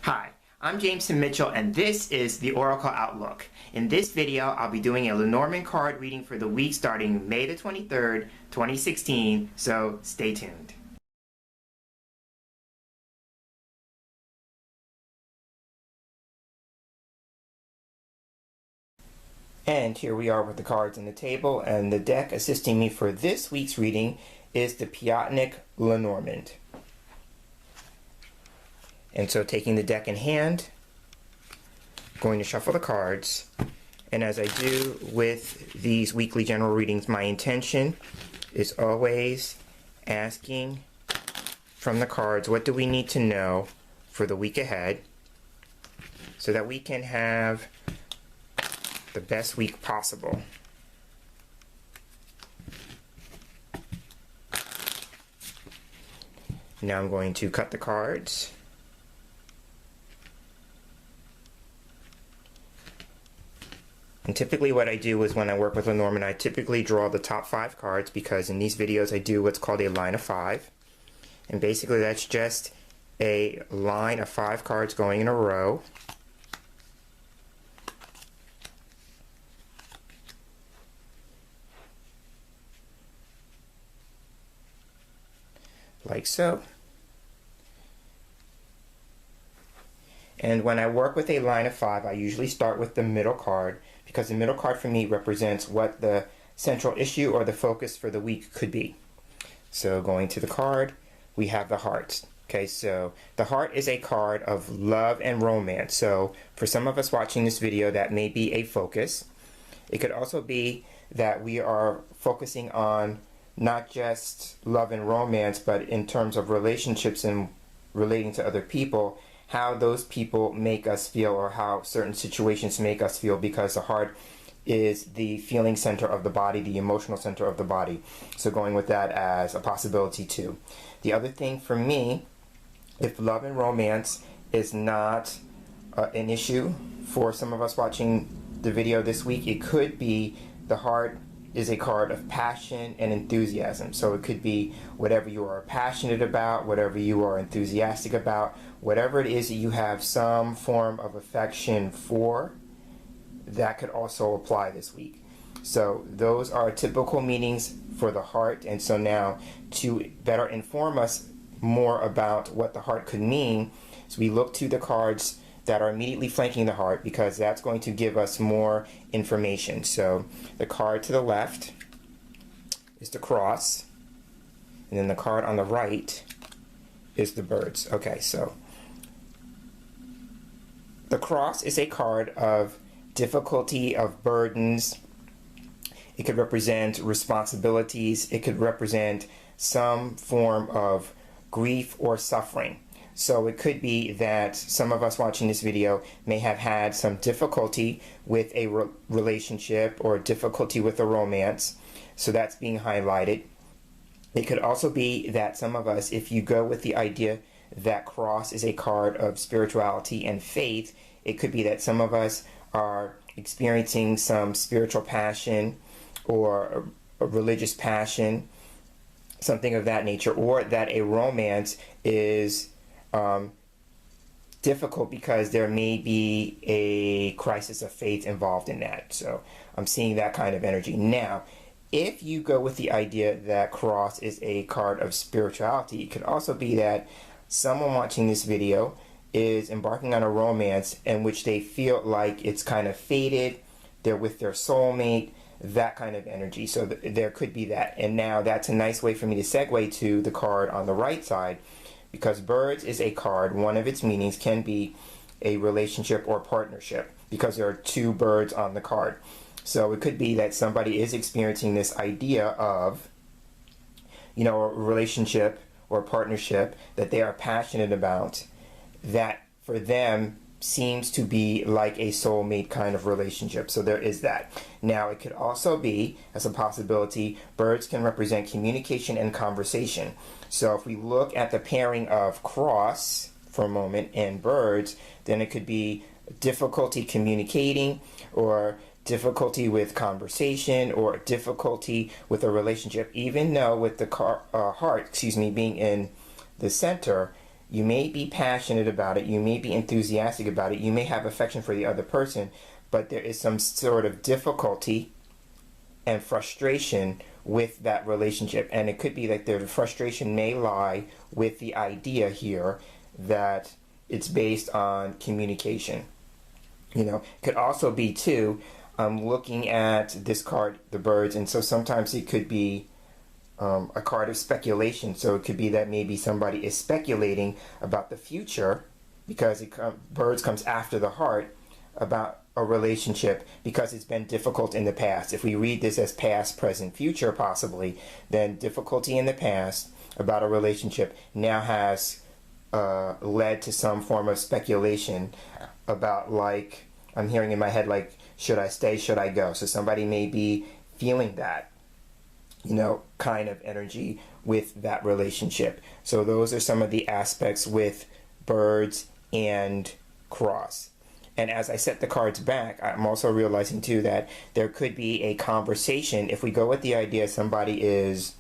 Hi, I'm Jameson Mitchell and this is the Oracle Outlook. In this video, I'll be doing a Lenormand card reading for the week starting May the 23rd, 2016, so stay tuned. And here we are with the cards in the table, and the deck assisting me for this week's reading is the Piatnik Lenormand. And so taking the deck in hand, I'm going to shuffle the cards. And as I do with these weekly general readings, my intention is always asking from the cards, what do we need to know for the week ahead so that we can have the best week possible. Now I'm going to cut the cards. And typically what I do is when I work with Lenormand, I typically draw the top 5 cards because in these videos I do what's called a line of 5. And basically that's just a line of 5 cards going in a row. Like so. And when I work with a line of 5, I usually start with the middle card because the middle card for me represents what the central issue or the focus for the week could be. So going to the card, we have the heart. Okay, so the heart is a card of love and romance. So for some of us watching this video, that may be a focus. It could also be that we are focusing on not just love and romance, but in terms of relationships and relating to other people, how those people make us feel or how certain situations make us feel, because the heart is the feeling center of the body, the emotional center of the body. So going with that as a possibility too. The other thing for me, if love and romance is not an issue for some of us watching the video this week, it could be the heart is a card of passion and enthusiasm. So it could be whatever you are passionate about, whatever you are enthusiastic about, whatever it is that you have some form of affection for, that could also apply this week. So those are typical meanings for the heart. And so now to better inform us more about what the heart could mean, so we look to the cards that are immediately flanking the heart, because that's going to give us more information. So the card to the left is the cross, and then the card on the right is the birds. Okay, so the cross is a card of difficulty, of burdens. It could represent responsibilities. It could represent some form of grief or suffering. So it could be that some of us watching this video may have had some difficulty with a relationship or difficulty with a romance. So that's being highlighted. It could also be that some of us, if you go with the idea that cross is a card of spirituality and faith, it could be that some of us are experiencing some spiritual passion or a religious passion, something of that nature, or that a romance is difficult because there may be a crisis of faith involved in that. So I'm seeing that kind of energy. Now, if you go with the idea that cross is a card of spirituality, it could also be that someone watching this video is embarking on a romance in which they feel like it's kind of faded, they're with their soulmate, that kind of energy. So there could be that. And now that's a nice way for me to segue to the card on the right side, because birds is a card, one of its meanings can be a relationship or partnership, because there are 2 birds on the card. So it could be that somebody is experiencing this idea of, you know, a relationship or partnership that they are passionate about, that for them seems to be like a soulmate kind of relationship. So there is that. Now it could also be, as a possibility, birds can represent communication and conversation. So if we look at the pairing of cross for a moment and birds, then it could be difficulty communicating, or difficulty with conversation, or difficulty with a relationship, even though with the heart, being in the center, You may be passionate about it, you may be enthusiastic about it, you may have affection for the other person, but there is some sort of difficulty and frustration with that relationship. And it could be that the frustration may lie with the idea here that it's based on communication. It could also be too, I'm looking at this card, the birds, and so sometimes it could be a card of speculation. So it could be that maybe somebody is speculating about the future because birds comes after the heart, about a relationship because it's been difficult in the past. If we read this as past, present, future possibly, then difficulty in the past about a relationship now has led to some form of speculation about, like, I'm hearing in my head, like, should I stay, should I go? So somebody may be feeling that, kind of energy with that relationship. So those are some of the aspects with birds and cross. And as I set the cards back, I'm also realizing too that there could be a conversation. If we go with the idea somebody is,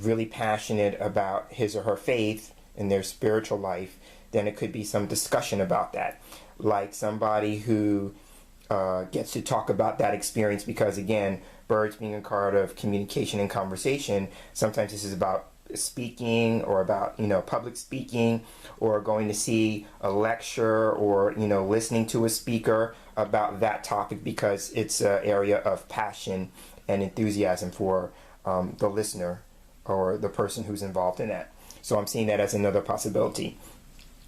really passionate about his or her faith in their spiritual life, then it could be some discussion about that. Like somebody who gets to talk about that experience because, again, birds being a card of communication and conversation, sometimes this is about speaking or about public speaking or going to see a lecture or listening to a speaker about that topic because it's an area of passion and enthusiasm for the listener or the person who's involved in that. So I'm seeing that as another possibility.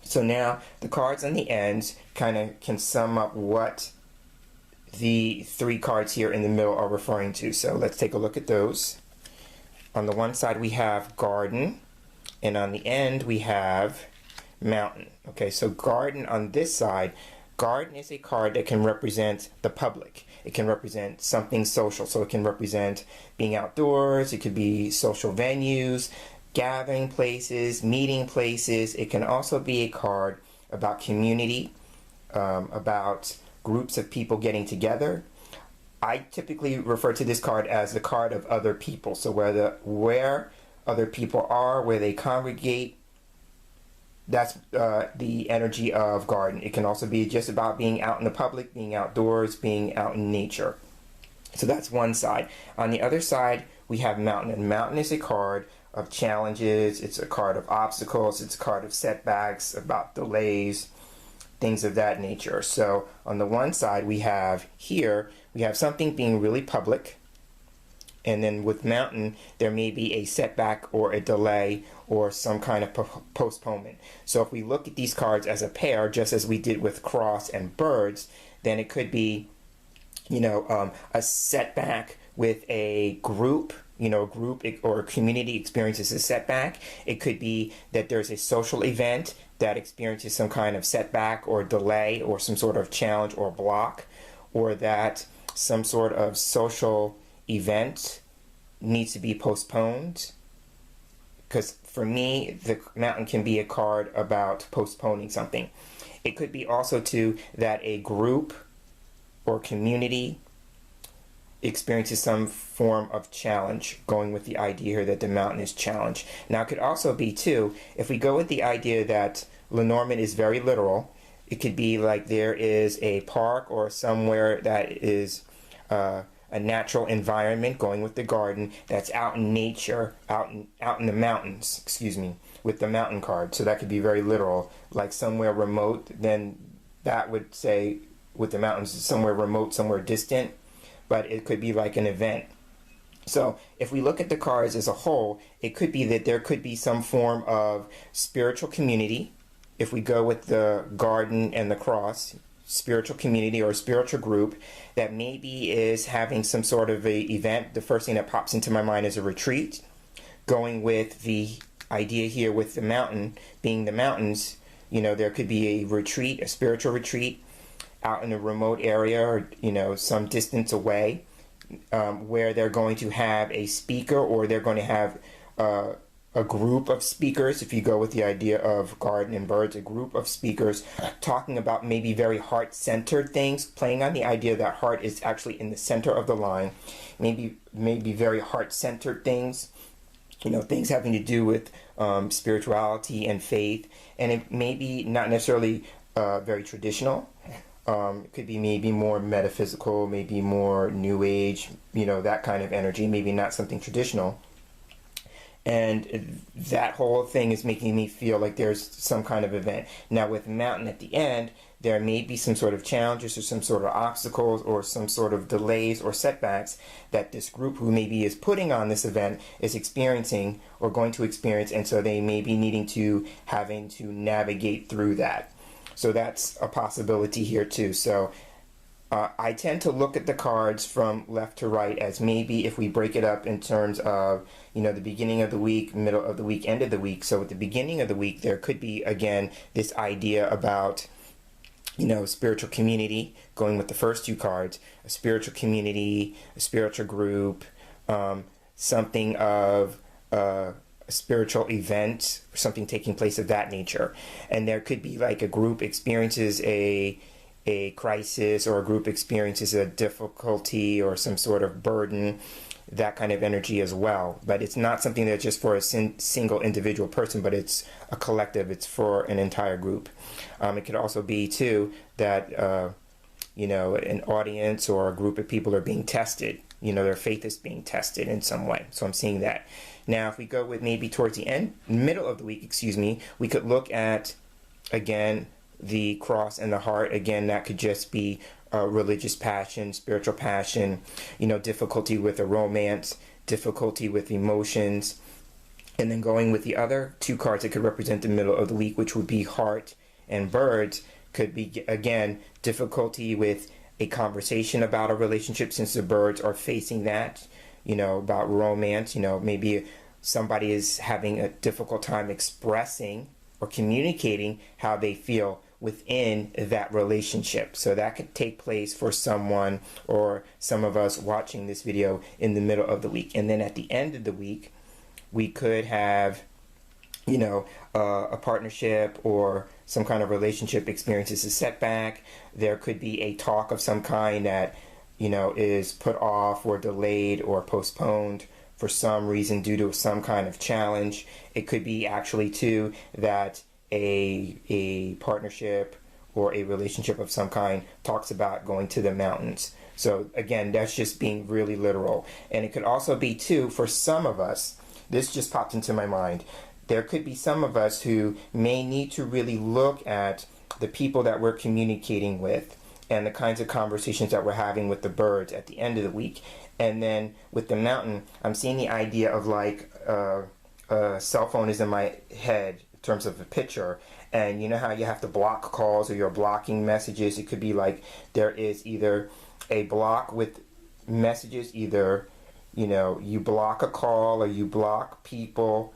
So now the cards on the ends kind of can sum up what the three cards here in the middle are referring to. So let's take a look at those. On the one side we have garden, and on the end we have mountain. Okay, so garden on this side, garden is a card that can represent the public. It can represent something social. So it can represent being outdoors, it could be social venues, gathering places, meeting places. It can also be a card about community, about groups of people getting together. I typically refer to this card as the card of other people. So where other people are, where they congregate, that's the energy of garden. It can also be just about being out in the public, being outdoors, being out in nature. So that's one side. On the other side, we have mountain. And mountain is a card of challenges. It's a card of obstacles. It's a card of setbacks, about delays, things of that nature. So on the one side, we have something being really public, and then with mountain there may be a setback or a delay or some kind of postponement. So if we look at these cards as a pair, just as we did with cross and birds, then it could be a setback with a group. A group or a community experiences a setback. It could be that there's a social event that experiences some kind of setback or delay or some sort of challenge or block, or that some sort of social event needs to be postponed. Because for me, the mountain can be a card about postponing something. It could be also too that a group or community experiences some form of challenge, going with the idea here that the mountain is challenge. Now it could also be too, if we go with the idea that Lenormand is very literal, it could be like there is a park or somewhere that is a natural environment, going with the garden, that's out in nature, out in the mountains, with the mountain card. So that could be very literal, like somewhere remote. Then that would say with the mountains, somewhere remote, somewhere distant. But it could be like an event. So if we look at the cards as a whole, it could be that there could be some form of spiritual community. If we go with the garden and the cross, spiritual community or spiritual group that maybe is having some sort of a event. The first thing that pops into my mind is a retreat. Going with the idea here with the mountain being the mountains, there could be a retreat, a spiritual retreat, out in a remote area or some distance away, where they're going to have a speaker, or they're going to have a group of speakers. If you go with the idea of garden and birds, a group of speakers talking about maybe very heart-centered things, playing on the idea that heart is actually in the center of the line, maybe very heart-centered things, things having to do with spirituality and faith, and it may be not necessarily very traditional. It could be maybe more metaphysical, maybe more new age, that kind of energy, maybe not something traditional. And that whole thing is making me feel like there's some kind of event. Now with mountain at the end, there may be some sort of challenges or some sort of obstacles or some sort of delays or setbacks that this group who maybe is putting on this event is experiencing or going to experience, and so they may be having to navigate through that. So that's a possibility here too. So I tend to look at the cards from left to right as maybe if we break it up in terms of, the beginning of the week, middle of the week, end of the week. So at the beginning of the week, there could be, again, this idea about, spiritual community, going with the first two cards, a spiritual community, a spiritual group, something of a spiritual event, something taking place of that nature. And there could be like a group experiences a crisis, or a group experiences a difficulty or some sort of burden, that kind of energy as well. But it's not something that's just for a single individual person, but it's a collective. It's for an entire group. It could also be too that an audience or a group of people are being tested. Their faith is being tested in some way. So I'm seeing that. Now, if we go with maybe towards the middle of the week, we could look at, again, the cross and the heart. Again, that could just be religious passion, spiritual passion, difficulty with a romance, difficulty with emotions. And then going with the other two cards that could represent the middle of the week, which would be heart and birds, could be, again, difficulty with a conversation about a relationship, since the birds are facing that, about romance. Maybe somebody is having a difficult time expressing or communicating how they feel within that relationship. So that could take place for someone or some of us watching this video in the middle of the week. And then at the end of the week, we could have, a partnership or some kind of relationship experiences a setback. There could be a talk of some kind that, is put off or delayed or postponed for some reason due to some kind of challenge. It could be actually too that a partnership or a relationship of some kind talks about going to the mountains. So again, that's just being really literal. And it could also be too, for some of us, this just popped into my mind, there could be some of us who may need to really look at the people that we're communicating with and the kinds of conversations that we're having with the birds at the end of the week. And then with the mountain, I'm seeing the idea of like a cell phone is in my head in terms of a picture, and you know how you have to block calls or you're blocking messages. It could be like there is either a block with messages, either you block a call or you block people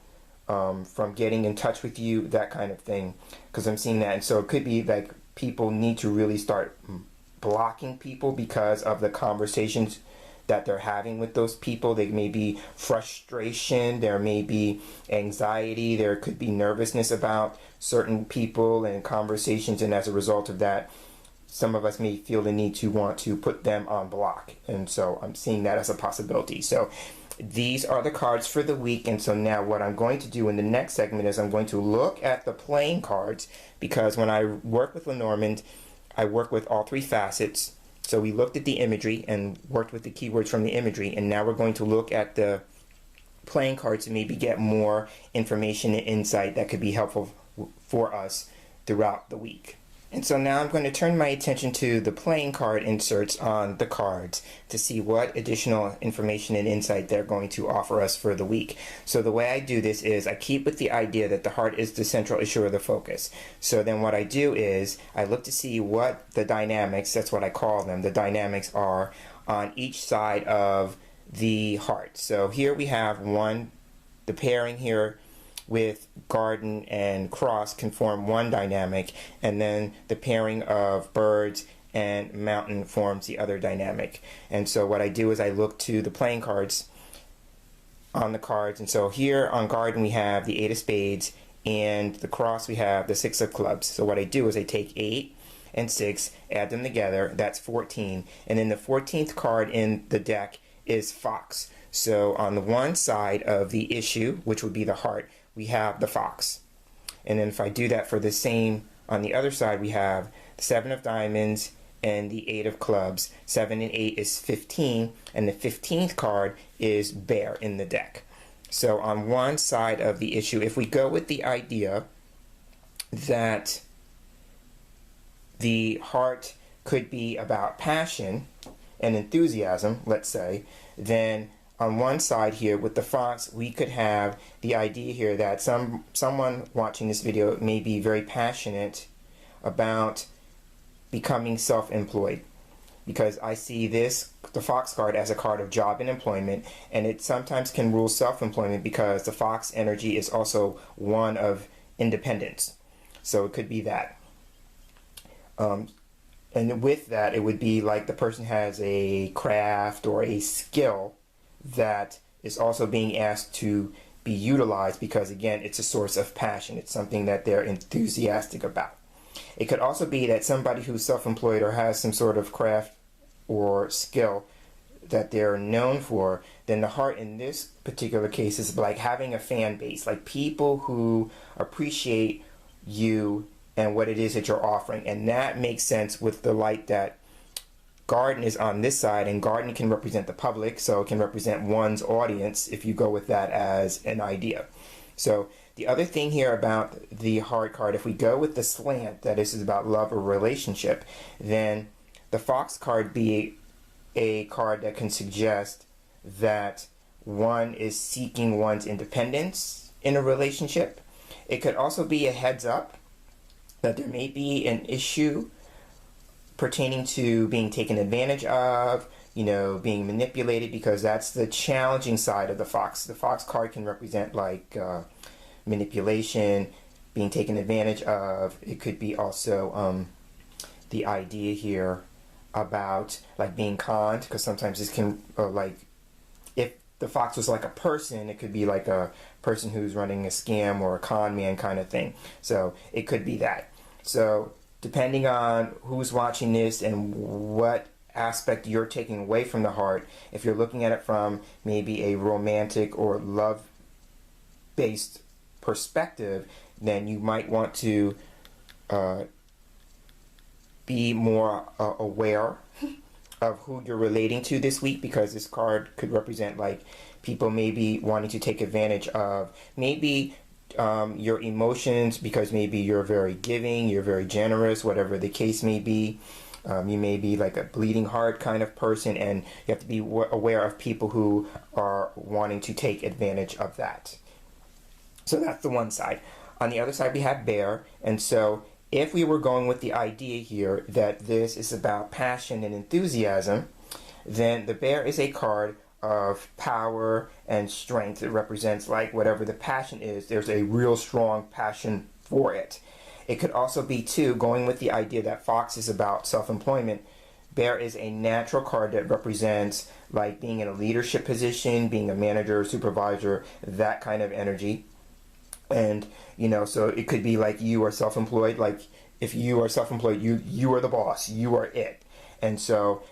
from getting in touch with you, that kind of thing, because I'm seeing that. And so it could be like people need to really start blocking people because of the conversations that they're having with those people. There may be frustration, there may be anxiety, there could be nervousness about certain people and conversations, and as a result of that, some of us may feel the need to want to put them on block. And so I'm seeing that as a possibility. So these are the cards for the week. And so now what I'm going to do in the next segment is I'm going to look at the playing cards, because when I work with Lenormand, I work with all three facets. So we looked at the imagery and worked with the keywords from the imagery, and now we're going to look at the playing cards to maybe get more information and insight that could be helpful for us throughout the week. And so now I'm going to turn my attention to the playing card inserts on the cards to see what additional information and insight they're going to offer us for the week. So the way I do this is I keep with the idea that the heart is the central issue or the focus. So then what I do is I look to see what the dynamics, that's what I call them, the dynamics are on each side of the heart. So here we have the pairing here with garden and cross can form one dynamic, and then the pairing of birds and mountain forms the other dynamic. And so what I do is I look to the playing cards on the cards, and so here on garden we have the 8 of spades, and the cross we have the 6 of clubs. So what I do is I take 8 and 6, add them together, that's 14, and then the 14th card in the deck is fox. So on the one side of the issue, which would be the heart, we have the fox. And then if I do that for the same on the other side, we have the 7 of diamonds and the 8 of clubs. 7 and 8 is 15, and the 15th card is bear in the deck. So on one side of the issue, if we go with the idea that the heart could be about passion and enthusiasm, let's say, then on one side here with the fox, we could have the idea here that someone watching this video may be very passionate about becoming self-employed, because I see this, the fox card, as a card of job and employment, and it sometimes can rule self-employment because the fox energy is also one of independence. So it could be that. And with that, it would be like the person has a craft or a skill that is also being asked to be utilized because, again, it's a source of passion. It's something that they're enthusiastic about. It could also be that somebody who's self-employed or has some sort of craft or skill that they're known for, then the heart in this particular case is like having a fan base, like people who appreciate you and what it is that you're offering. And that makes sense with the light that garden is on this side, and garden can represent the public, so it can represent one's audience if you go with that as an idea. So the other thing here about the heart card, if we go with the slant that this is about love or relationship, then the fox card be a card that can suggest that one is seeking one's independence in a relationship. It could also be a heads up that there may be an issue pertaining to being taken advantage of, you know, being manipulated, because that's the challenging side of the fox. The fox card can represent like manipulation, being taken advantage of. It could be also the idea here about like being conned, because sometimes this can like, if the fox was like a person, it could be like a person who's running a scam or a con man kind of thing. So it could be that. So depending on who's watching this and what aspect you're taking away from the heart, if you're looking at it from maybe a romantic or love-based perspective, then you might want to be more aware of who you're relating to this week, because this card could represent like people maybe wanting to take advantage of maybe your emotions, because maybe you're very giving, you're very generous, whatever the case may be. You may be like a bleeding heart kind of person, and you have to be aware of people who are wanting to take advantage of that. So that's the one side. On the other side, we have bear, and so if we were going with the idea here that this is about passion and enthusiasm, then the bear is a card of power and strength. It represents like whatever the passion is, there's a real strong passion for it. It could also be, too, going with the idea that fox is about self-employment. Bear is a natural card that represents like being in a leadership position, being a manager, supervisor, that kind of energy. And, you know, so it could be like you are self-employed. Like if you are self-employed, you are the boss, you are it. And so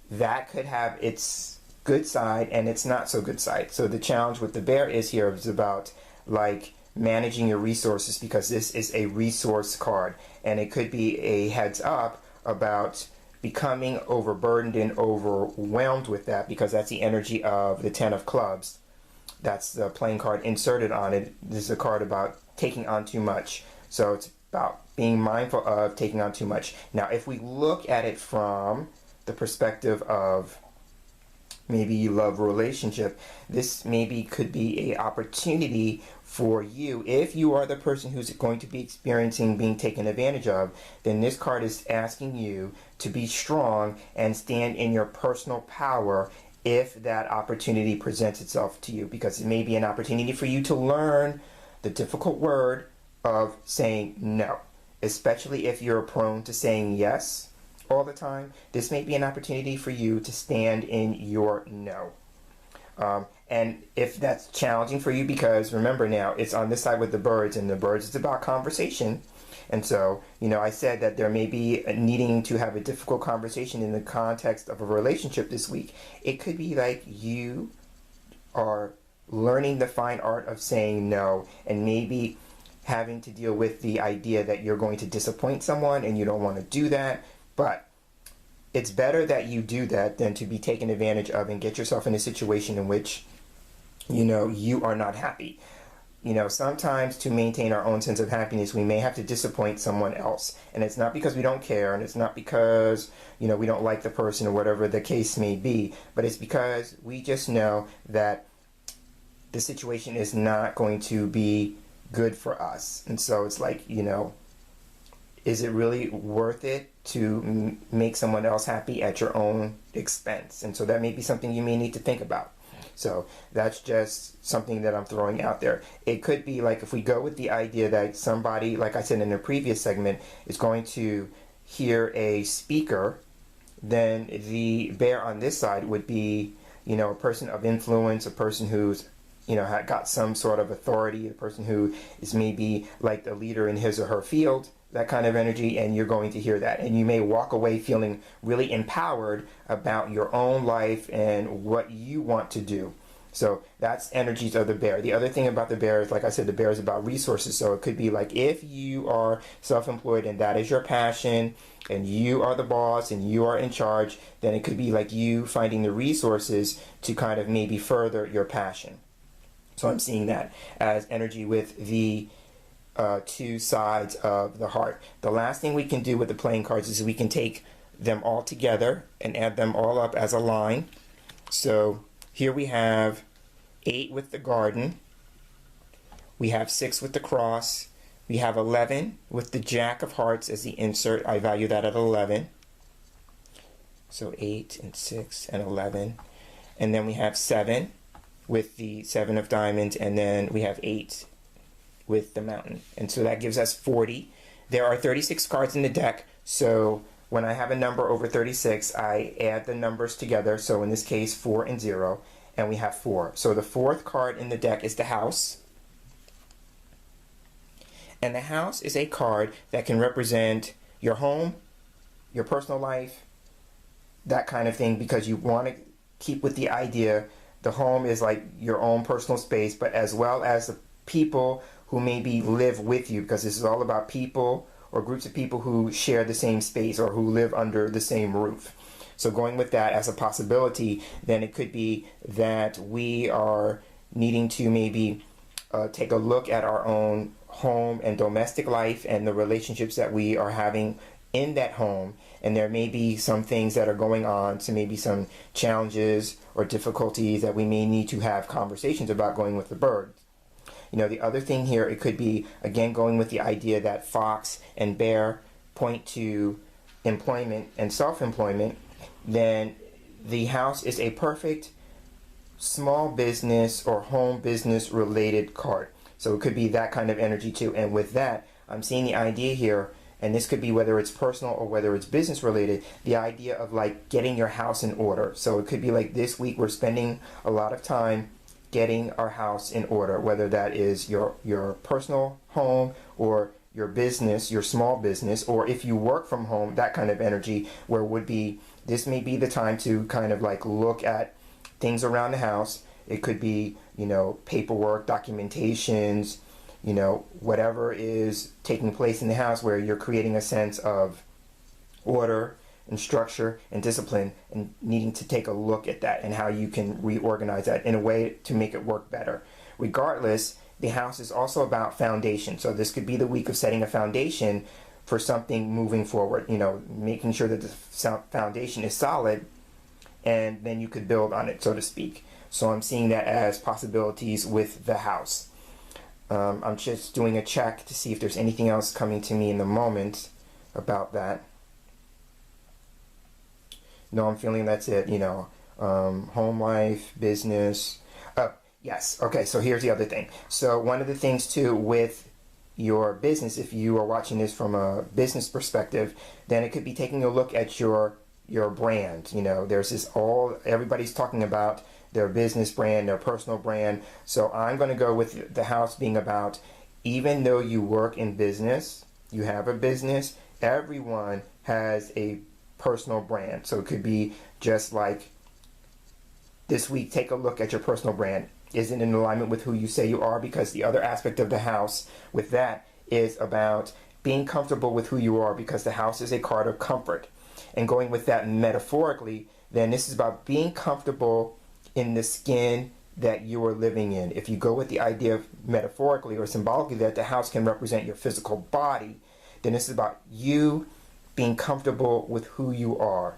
that could have its good side and its not so good side. So the challenge with the bear is about like managing your resources, because this is a resource card, and it could be a heads up about becoming overburdened and overwhelmed with that, because that's the energy of the 10 of clubs. That's the playing card inserted on it. This is a card about taking on too much. So it's about being mindful of taking on too much. Now, if we look at it from the perspective of maybe love relationship, this maybe could be an opportunity for you. If you are the person who's going to be experiencing being taken advantage of, then this card is asking you to be strong and stand in your personal power if that opportunity presents itself to you, because it may be an opportunity for you to learn the difficult word of saying no, especially if you're prone to saying yes all the time. This may be an opportunity for you to stand in your no. And if that's challenging for you, because remember now, it's on this side with the birds, and the birds is about conversation, And so, I said that there may be needing to have a difficult conversation in the context of a relationship this week. It could be like you are learning the fine art of saying no, and maybe having to deal with the idea that you're going to disappoint someone and you don't want to do that. But it's better that you do that than to be taken advantage of and get yourself in a situation in which, you are not happy. Sometimes to maintain our own sense of happiness, we may have to disappoint someone else. And it's not because we don't care, and it's not because, we don't like the person or whatever the case may be, but it's because we just know that the situation is not going to be good for us. And so it's like, is it really worth it to make someone else happy at your own expense? And so that may be something you may need to think about. So that's just something that I'm throwing out there. It could be like if we go with the idea that somebody, like I said in the previous segment, is going to hear a speaker, then the bear on this side would be, a person of influence, a person who's had got some sort of authority, a person who is maybe like the leader in his or her field, that kind of energy, and you're going to hear that. And you may walk away feeling really empowered about your own life and what you want to do. So that's energies of the bear. The other thing about the bear is, like I said, the bear is about resources. So it could be like if you are self-employed and that is your passion and you are the boss and you are in charge, then it could be like you finding the resources to kind of maybe further your passion. So I'm seeing that as energy with the two sides of the heart. The last thing we can do with the playing cards is we can take them all together and add them all up as a line. So here we have 8 with the garden, we have 6 with the cross, we have 11 with the jack of hearts as the insert. I value that at 11. So 8 and 6 and 11. And then we have 7 with the 7 of diamonds, and then we have 8 with the mountain. And so that gives us 40. There are 36 cards in the deck, so when I have a number over 36, I add the numbers together. So in this case, 4 and 0, and we have 4. So the 4th card in the deck is the house. And the house is a card that can represent your home, your personal life, that kind of thing, because you want to keep with the idea the home is like your own personal space, but as well as the people who maybe live with you, because this is all about people or groups of people who share the same space or who live under the same roof. So going with that as a possibility, then it could be that we are needing to maybe take a look at our own home and domestic life and the relationships that we are having in that home, and there may be some things that are going on, so maybe some challenges or difficulties that we may need to have conversations about, going with the birds. The other thing here, it could be, again, going with the idea that fox and bear point to employment and self-employment, then the house is a perfect small business or home business related card. So it could be that kind of energy too. And with that, I'm seeing the idea here, and this could be whether it's personal or whether it's business related, the idea of like getting your house in order. So it could be like this week we're spending a lot of time getting our house in order, whether that is your personal home or your business, your small business, or if you work from home, that kind of energy, where would be, this may be the time to kind of like look at things around the house. It could be, paperwork, documentations, whatever is taking place in the house where you're creating a sense of order and structure and discipline, and needing to take a look at that and how you can reorganize that in a way to make it work better. Regardless, the house is also about foundation. So this could be the week of setting a foundation for something moving forward, making sure that the foundation is solid, and then you could build on it, so to speak. So I'm seeing that as possibilities with the house. I'm just doing a check to see if there's anything else coming to me in the moment about that. No, I'm feeling that's it, home life, business. Oh, yes. Okay, so here's the other thing. So one of the things too with your business, if you are watching this from a business perspective, then it could be taking a look at your brand. There's this everybody's talking about their business brand, their personal brand. So I'm going to go with the house being about, even though you work in business, you have a business, everyone has a personal brand. So it could be just like this week, take a look at your personal brand. Is it in alignment with who you say you are? Because the other aspect of the house with that is about being comfortable with who you are, because the house is a card of comfort. And going with that metaphorically, then this is about being comfortable in the skin that you are living in. If you go with the idea of metaphorically or symbolically that the house can represent your physical body, then this is about you being comfortable with who you are,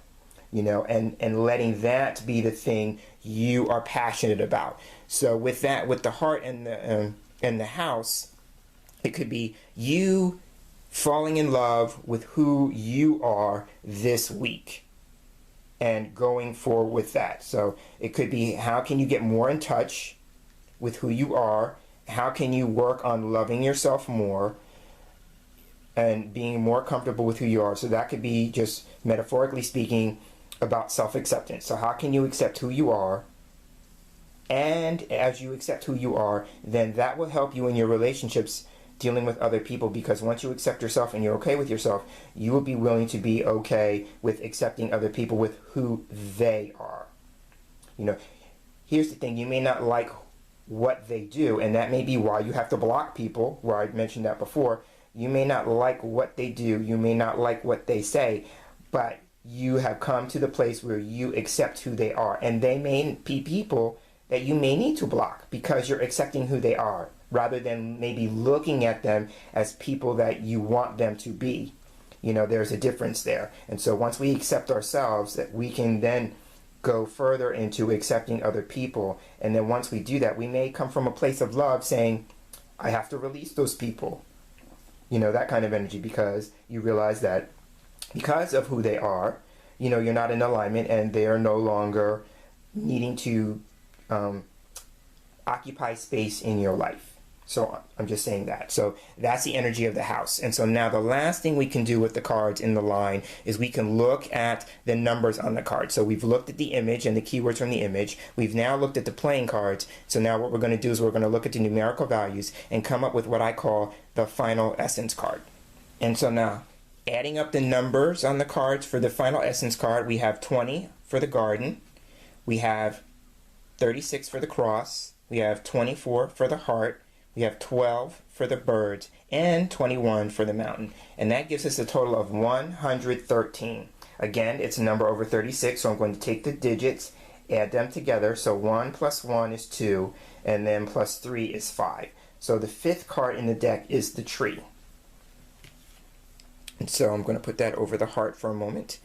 you know, and letting that be the thing you are passionate about. So with that, with the heart and the house, it could be you falling in love with who you are this week and going forward with that. So it could be, how can you get more in touch with who you are? How can you work on loving yourself more and being more comfortable with who you are? So that could be, just metaphorically speaking, about self-acceptance. So how can you accept who you are? And as you accept who you are, then that will help you in your relationships dealing with other people, because once you accept yourself and you're okay with yourself, you will be willing to be okay with accepting other people with who they are. You know, here's the thing, you may not like what they do, and that may be why you have to block people, where I mentioned that before. You may not like what they do, you may not like what they say, but you have come to the place where you accept who they are, and they may be people that you may need to block because you're accepting who they are, rather than maybe looking at them as people that you want them to be. You know, there's a difference there. And so once we accept ourselves, that we can then go further into accepting other people. And then once we do that, we may come from a place of love saying, I have to release those people. You know, that kind of energy, because you realize that because of who they are, you know, you're not in alignment, and they are no longer needing to occupy space in your life. So I'm just saying that. So that's the energy of the house. And so now the last thing we can do with the cards in the line is we can look at the numbers on the card. So we've looked at the image and the keywords from the image. We've now looked at the playing cards. So now what we're going to do is we're going to look at the numerical values and come up with what I call the final essence card. And so now, adding up the numbers on the cards for the final essence card, we have 20 for the garden. We have 36 for the cross. We have 24 for the heart. We have 12 for the birds and 21 for the mountain. And that gives us a total of 113. Again, it's a number over 36, so I'm going to take the digits, add them together. So 1 plus 1 is 2, and then plus 3 is 5. So the fifth card in the deck is the tree. And so I'm going to put that over the heart for a moment.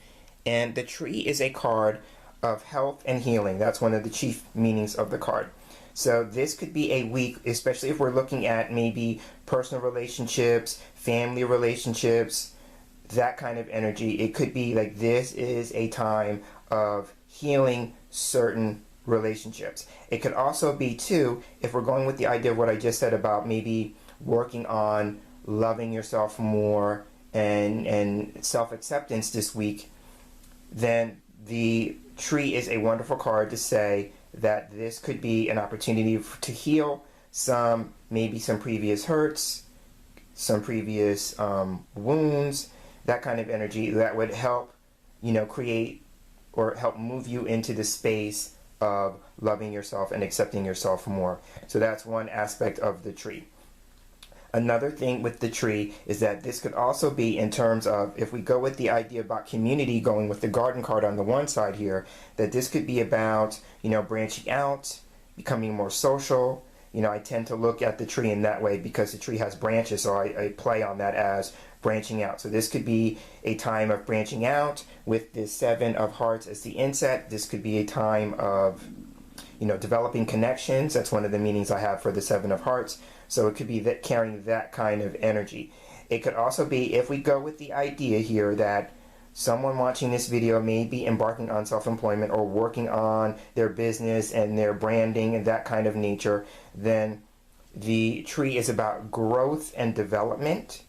And the tree is a card of health and healing. That's one of the chief meanings of the card. So this could be a week, especially if we're looking at maybe personal relationships, family relationships, that kind of energy. It could be like this is a time of healing certain relationships. It could also be too, if we're going with the idea of what I just said about maybe working on loving yourself more and self-acceptance this week, then the tree is a wonderful card to say that this could be an opportunity to heal maybe some previous hurts, some previous wounds, that kind of energy that would help, you know, create or help move you into the space of loving yourself and accepting yourself more. So that's one aspect of the tree. Another thing with the tree is that this could also be in terms of, if we go with the idea about community, going with the garden card on the one side here, that this could be about, you know, branching out, becoming more social. You know, I tend to look at the tree in that way because the tree has branches, so I play on that as branching out. So this could be a time of branching out with the 7 of hearts as the inset. This could be a time of, you know, developing connections. That's one of the meanings I have for the 7 of hearts. So it could be that carrying that kind of energy. It could also be, if we go with the idea here that someone watching this video may be embarking on self-employment or working on their business and their branding and that kind of nature, then the tree is about growth and development.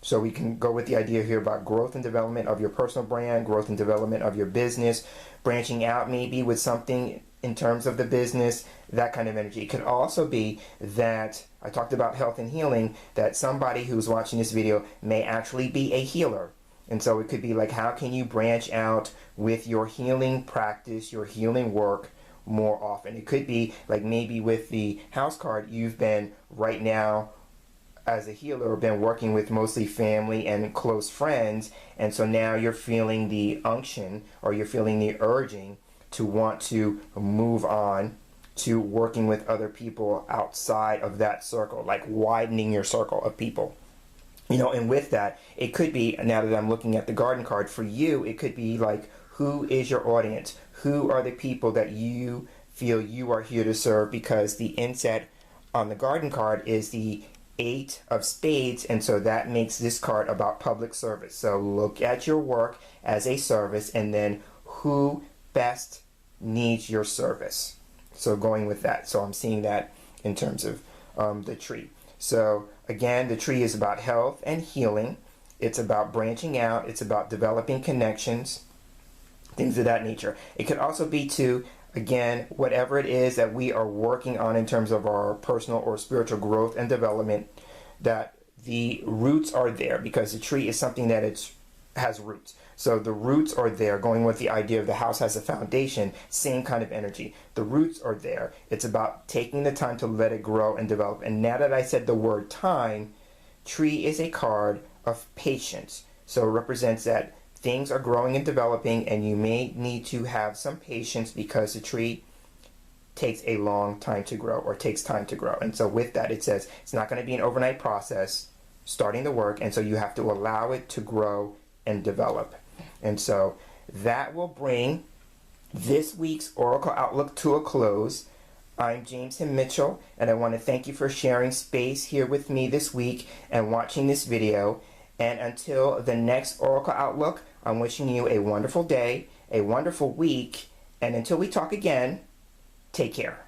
So we can go with the idea here about growth and development of your personal brand, growth and development of your business, branching out maybe with something in terms of the business, that kind of energy. It could also be that, I talked about health and healing, that somebody who's watching this video may actually be a healer. And so it could be like, how can you branch out with your healing practice, your healing work more often? It could be like maybe with the house card, you've been right now as a healer been working with mostly family and close friends, and so now you're feeling the unction, or you're feeling the urging to want to move on to working with other people outside of that circle, like widening your circle of people. You know, and with that, it could be, now that I'm looking at the garden card, for you, it could be like, who is your audience? Who are the people that you feel you are here to serve? Because the inset on the garden card is the 8 of spades, and so that makes this card about public service. So look at your work as a service, and then who best needs your service. So going with that. So I'm seeing that in terms of the tree. So again, the tree is about health and healing. It's about branching out. It's about developing connections, things of that nature. It could also be to, again, whatever it is that we are working on in terms of our personal or spiritual growth and development, that the roots are there, because the tree is something that has roots. So the roots are there, going with the idea of the house has a foundation, same kind of energy. The roots are there. It's about taking the time to let it grow and develop. And now that I said the word time, tree is a card of patience. So it represents that things are growing and developing, and you may need to have some patience because the tree takes a long time to grow, or takes time to grow. And so with that, it says it's not going to be an overnight process starting the work, and so you have to allow it to grow and develop. And so that will bring this week's Oracle Outlook to a close. I'm James Himm Mitchell, and I want to thank you for sharing space here with me this week and watching this video. And until the next Oracle Outlook, I'm wishing you a wonderful day, a wonderful week, and until we talk again, take care.